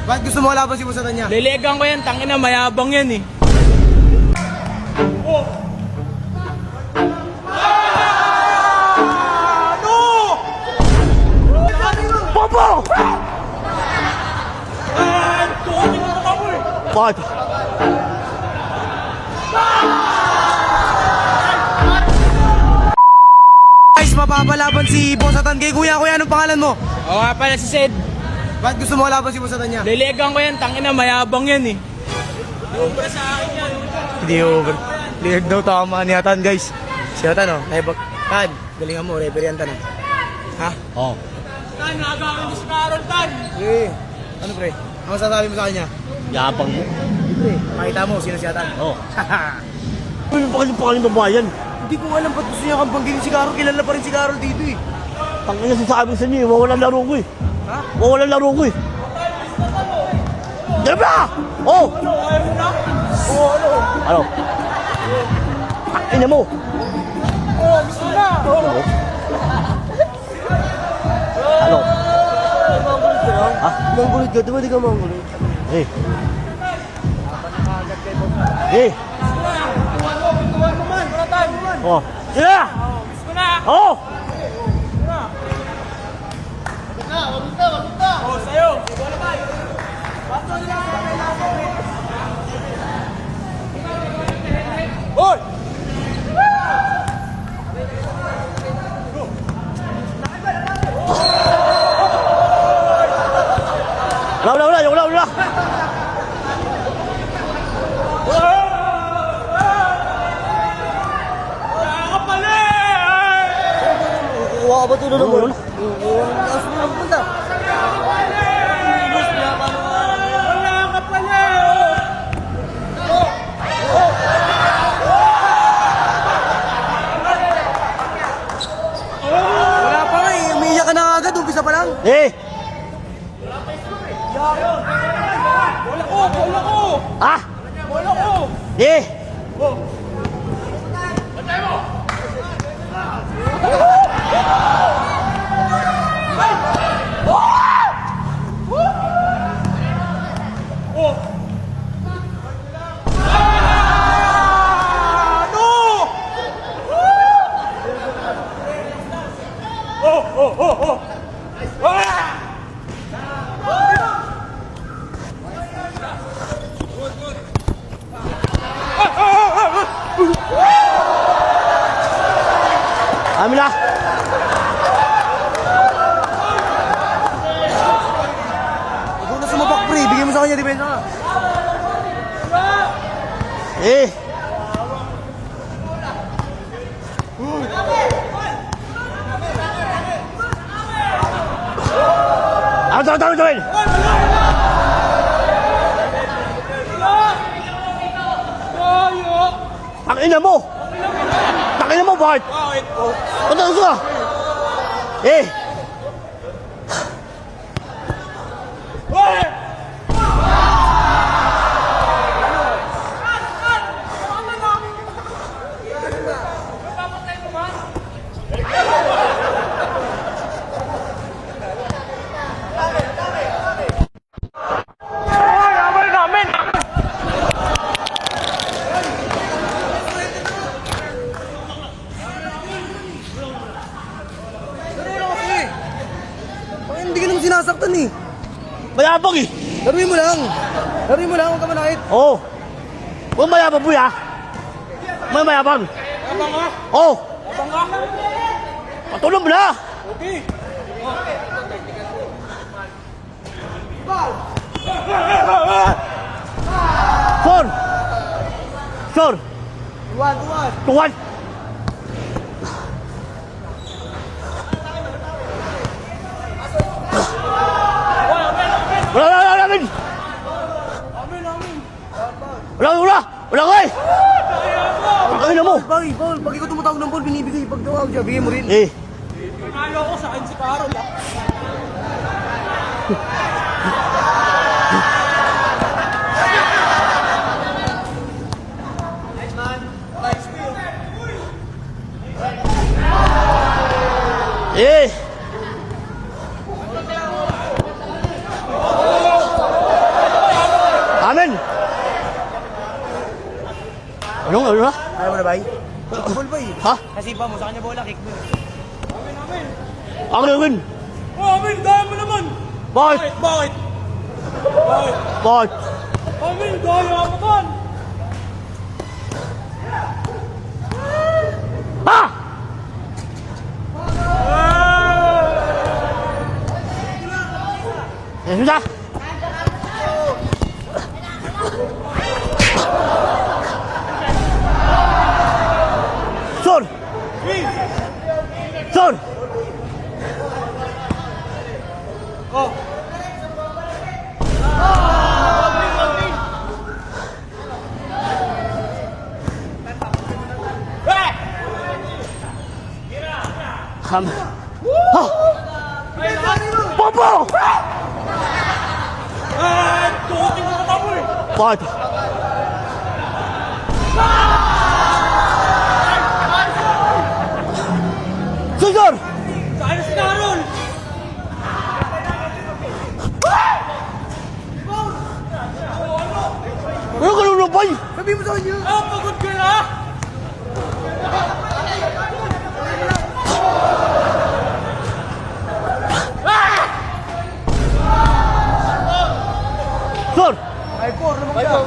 Bakit gusto mo laban si Boss Adanya? Lelegang ko yan, tangina, mayabang yan eh. Oh. Popo! Bakit? Guys, mapapalaban si Boss Atan kay Kuya. Kuya, anong pangalan mo? Oo nga pala si Sed. Bakit gusto mo laban si Boss Adanya? Lelegang ko yan, tangina, mayabang yan eh. Hindi over. Liag daw tama ni Atan, guys. Si Atan, oh. Ay, Tan, galingan mo. Referee yan, Tan. Ha? Oo. Tan, nagagawin mo si Carol, Tan. Eh, ano pre? Ano masasabi mo sa kanya? Yapang mo. Pre, makita mo sino si Atan. Oo. Ano pa kasi babayan? Hindi ko alam ba't gusto niya kang banggilin si Carol. Kilala pa rin si Carol dito eh. Tangina sasabi sa inyo, mawalan laro ko eh. Ha? Mawalan laro ko eh. Diyan ba? Oo! Ayaw mo na? Oo, ano? Ano? Ina mo! Oo, gusto na. Ano? Manggulit ka lang? Ha? Manggulit ka? Di ba di ka manggulit? Eh. Eh. Oh. Sila! Gusto na. Oo! Oo, sa'yo. Hoy! Wala! Kuha ka ba ito na naman? Wala. Taas mo lang punta. Wala ka pala. Wala pa nga eh. Umiiyak ka na agad. Umpisa pa lang. Eh! Wala ko. Ah! Wala ko. Eh! Amin na! Ikaw na sumapak pre. Bigyan mo sa kanya depensa ka. Eh! Tawin! Tangina mo! Tangina mo, bakit? Bakit po? Ano ka? Eh! Hindi ka naman sinasaktan eh. Mayabang eh! Laruin mo lang. Laruin mo lang. Huwag ka manakit. Oo! Huwag mayabang po ya! May mayabang! Abang ka? Oo! Abang ka? Patulong mo na! Okay. Sure! Tuwan! Wala namin! Wala ko eh! Ang ina mo! Paul. Pag ikaw tumatawag ng ball, binibigay. Pag tawag siya, bigyan mo rin. Eh! Nanalo ko sa akin si Carol ah. Eh! Ano na? Ayaw mo na, bay? Kickball, bay. Ha? Nasipa mo, sa kanya bola, kickball. Ako na rin. Oh, Amin, daya mo naman. Bakit? Bakit? Bakit? Bakit? Amin, daya mo man. Ha? Yan siya. Son! Son! Oh. Ham. Ha! Popo! Ah, tuhutin mo ka mo eh. Bakit? Cesar! Saan na si Carol? Ano ka lulubay? Sabi mo sa kanya. Ah, pagod ka na? Sir! Ay, po, lumag ka.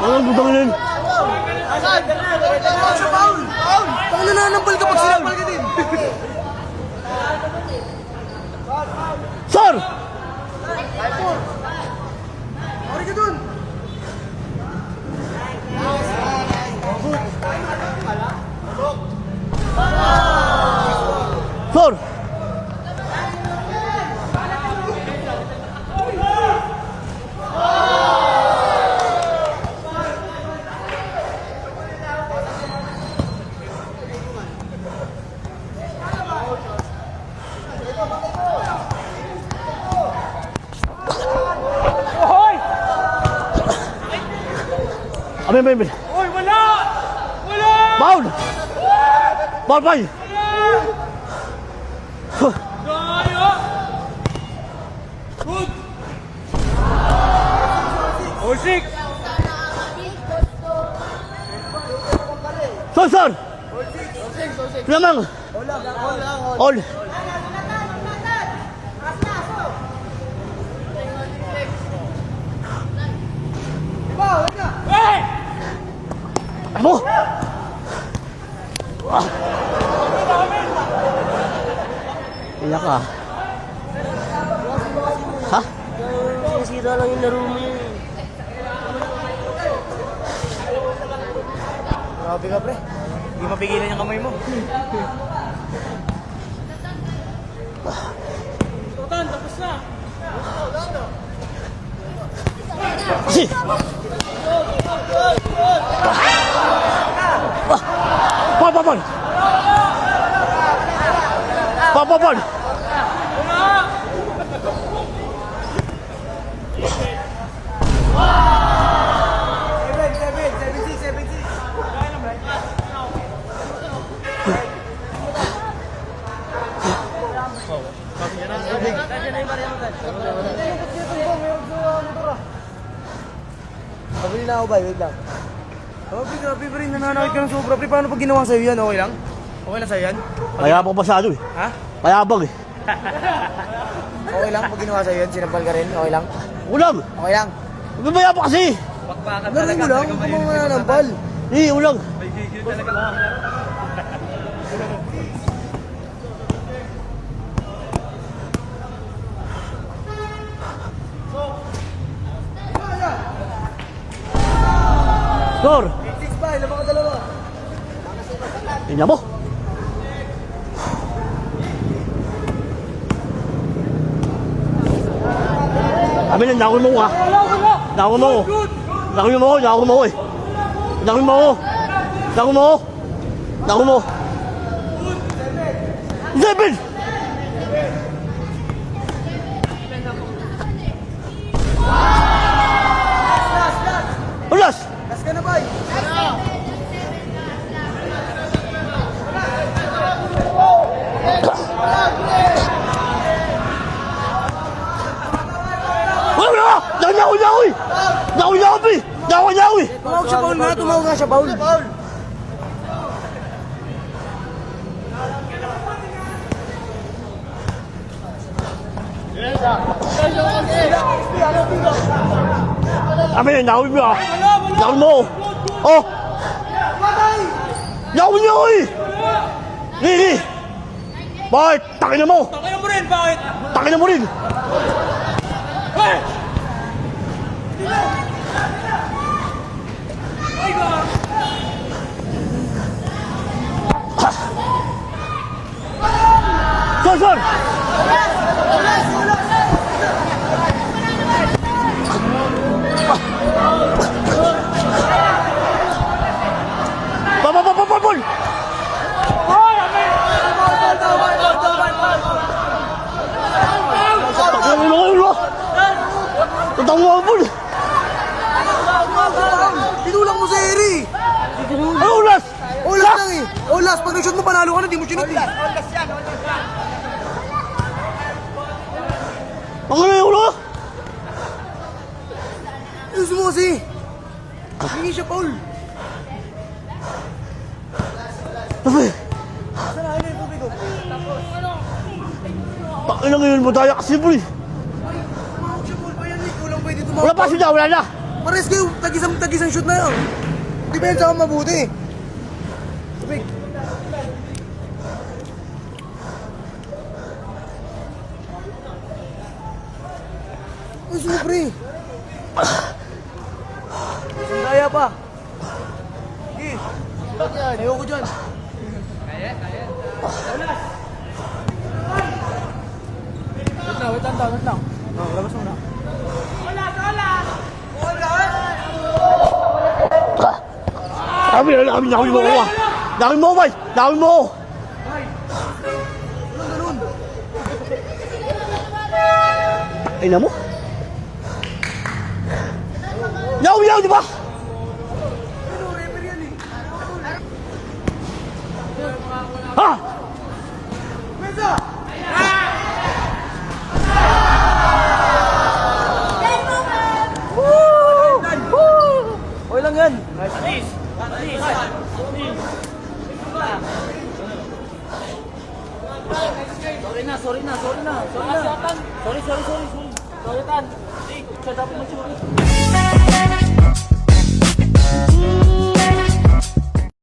Ano ang butangin? Paano nanambal ka pag sinampal ka din? Sir! Mari ka dun. Sir! Hoy! Amin. Hoy, wala! Wala! Baul! Baul pa! Daya! Good! Oh, six! Sir! Lamang! All! Hey! Ano? Iyak ka. Ha? Sira lang yung laro mo yun. Grabe ka, pre. Hindi mapigilan yung kamay mo. Tutan, tapos na! Kasi! Paul! Paul! Pabili na ako, bay. Wait lang. Grabe, pre. Nananakit ka ng sobra, pre. Paano pag ginawa sa'yo yan? Okay lang? Okay lang sa'yo yan? Mayabang pasado eh. Ha? Mayabang eh. Okay lang pag ginawa sa'yo yan? Sinampal ka rin? Okay lang? Ulang! Okay lang? Mayabang kasi! Galing mo lang kung mga nanampal. Eh, ulang! Sir! 6 bay, labang ka dalawa. Tingnan mo! Kami lang, nakawin mo ko ha! Nakawin mo ko! Nakawin mo ko! Nakawin mo ko eh! Nakawin mo ko! Nakawin mo ko! Nakawin mo ko! 7! Yawi! Yawi! Yawi! Tumawag siya, Paul nga. Tumawag nga siya, Paul. Amin, yawi mo ah. Yawi mo. Oh! Yawi! Lili! Bakit? Takin na mo! Takinan mo rin, bakit? Takin na mo rin! Hey! Son! Bol! Takin mo ulo! Tatang mo ang bol! Pinulang mo sa Eri. Ay, ulas! Olas lang eh. Olas. Pag nag-shoot mo, panalo ka na. Di mo sinit eh. Ang ano yung ulo? Gusto mo kasi. Hingi siya, Paul. Tabi! Saan na yung tubig ko? Takin na ngayon mo tayo kasi bol! Tumawag siya, Paul. Pa yan eh. Kulang pwede tumawag. Wala pa siya, wala na! Pares kayo. Tagisang shoot na yun. Depensa ka mabuti. Tubig. Ay, sumupre. Sandaya pa. Sige. Ayoko dyan. Wait lang. Oh, labas mo na. Kami mo ko ah! Dami mo, bay! Dami mo! Ganun. Ay na mo? Yaw, di ba? Ha? Okay lang yan. Sorry na. Sorry, Tan. Sorry, Tan. Shut up mo,